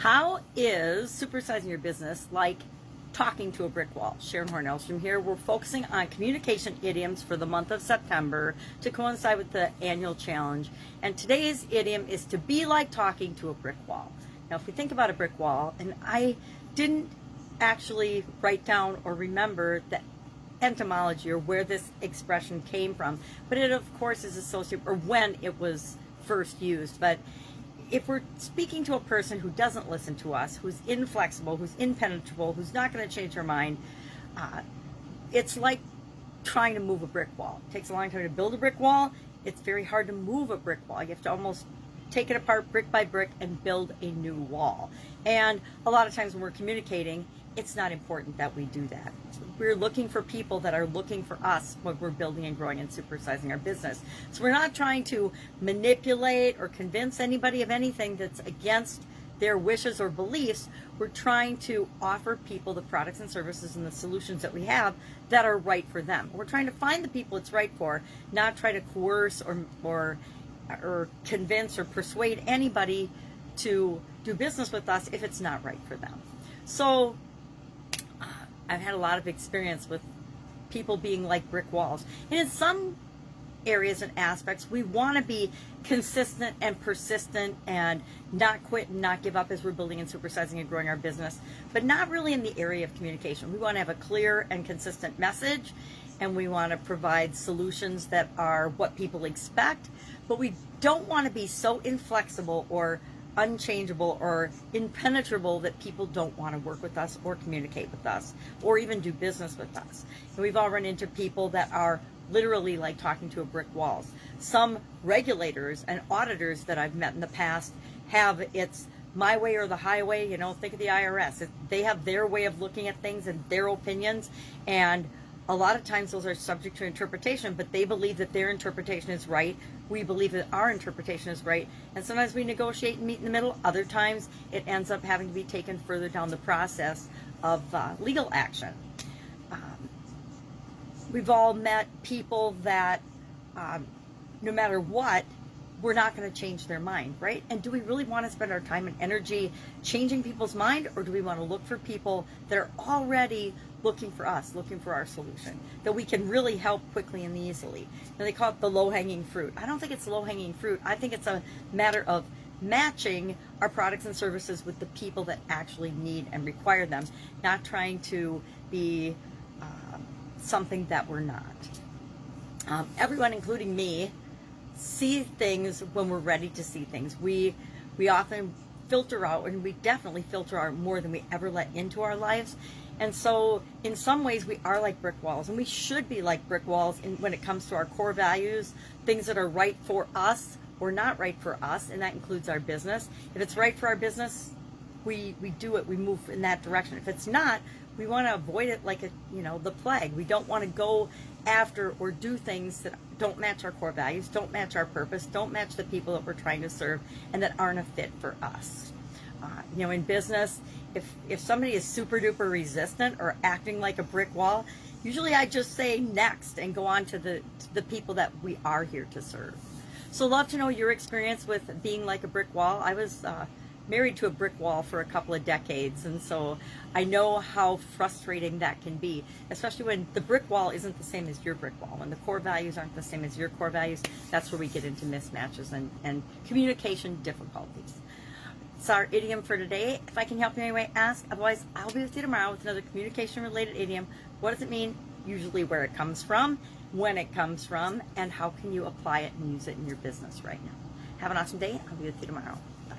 How is supersizing your business like talking to a brick wall? Sharon Horne-Ellstrom here. We're focusing on communication idioms for the month of September to coincide with the annual challenge. And today's idiom is to be like talking to a brick wall. Now, if we think about a brick wall, and I didn't actually write down or remember the etymology or where this expression came from, but it of course is associated, or when it was first used. But if we're speaking to a person who doesn't listen to us, who's inflexible, who's impenetrable, who's not going to change their mind, it's like trying to move a brick wall. It takes a long time to build a brick wall. It's very hard to move a brick wall. You have to almost take it apart brick by brick and build a new wall. And a lot of times when we're communicating, it's not important that we do that. We're looking for people that are looking for us when we're building and growing and supersizing our business. So we're not trying to manipulate or convince anybody of anything that's against their wishes or beliefs. We're trying to offer people the products and services and the solutions that we have that are right for them. We're trying to find the people it's right for, not try to coerce or convince or persuade anybody to do business with us if it's not right for them. So I've had a lot of experience with people being like brick walls. And in some areas and aspects, we want to be consistent and persistent and not quit and not give up as we're building and supersizing and growing our business, but not really in the area of communication. We want to have a clear and consistent message, and we want to provide solutions that are what people expect, but we don't want to be so inflexible or unchangeable or impenetrable that people don't want to work with us or communicate with us or even do business with us. And we've all run into people that are literally like talking to a brick wall. Some regulators and auditors that I've met in the past have it's my way or the highway. You know, think of the IRS. They have their way of looking at things and their opinions, and a lot of times those are subject to interpretation, but they believe that their interpretation is right. We believe that our interpretation is right. And sometimes we negotiate and meet in the middle. Other times it ends up having to be taken further down the process of legal action. We've all met people that no matter what, we're not going to change their mind, right? And do we really want to spend our time and energy changing people's mind, or do we want to look for people that are already looking for us, looking for our solution, that we can really help quickly and easily? And they call it the low-hanging fruit. I don't think it's low-hanging fruit. I think it's a matter of matching our products and services with the people that actually need and require them, not trying to be something that we're not. Everyone, including me, see things when we're ready to see things. We often filter out, and we definitely filter out more than we ever let into our lives. And so in some ways we are like brick walls, and we should be like brick walls when it comes to our core values, things that are right for us or not right for us, and that includes our business. If it's right for our business, we do it, we move in that direction. If it's not, we want to avoid it like the plague. We don't want to go after or do things that don't match our core values, don't match our purpose, don't match the people that we're trying to serve, and that aren't a fit for us. In business, if somebody is super duper resistant or acting like a brick wall, usually I just say next and go on to the people that we are here to serve. So love to know your experience with being like a brick wall. I was married to a brick wall for a couple of decades, and so I know how frustrating that can be, especially when the brick wall isn't the same as your brick wall. When the core values aren't the same as your core values, that's where we get into mismatches and communication difficulties. It's our idiom for today. If I can help you in any way, ask. Otherwise, I'll be with you tomorrow with another communication-related idiom. What does it mean? Usually where it comes from, when it comes from, and how can you apply it and use it in your business right now. Have an awesome day. I'll be with you tomorrow. Bye.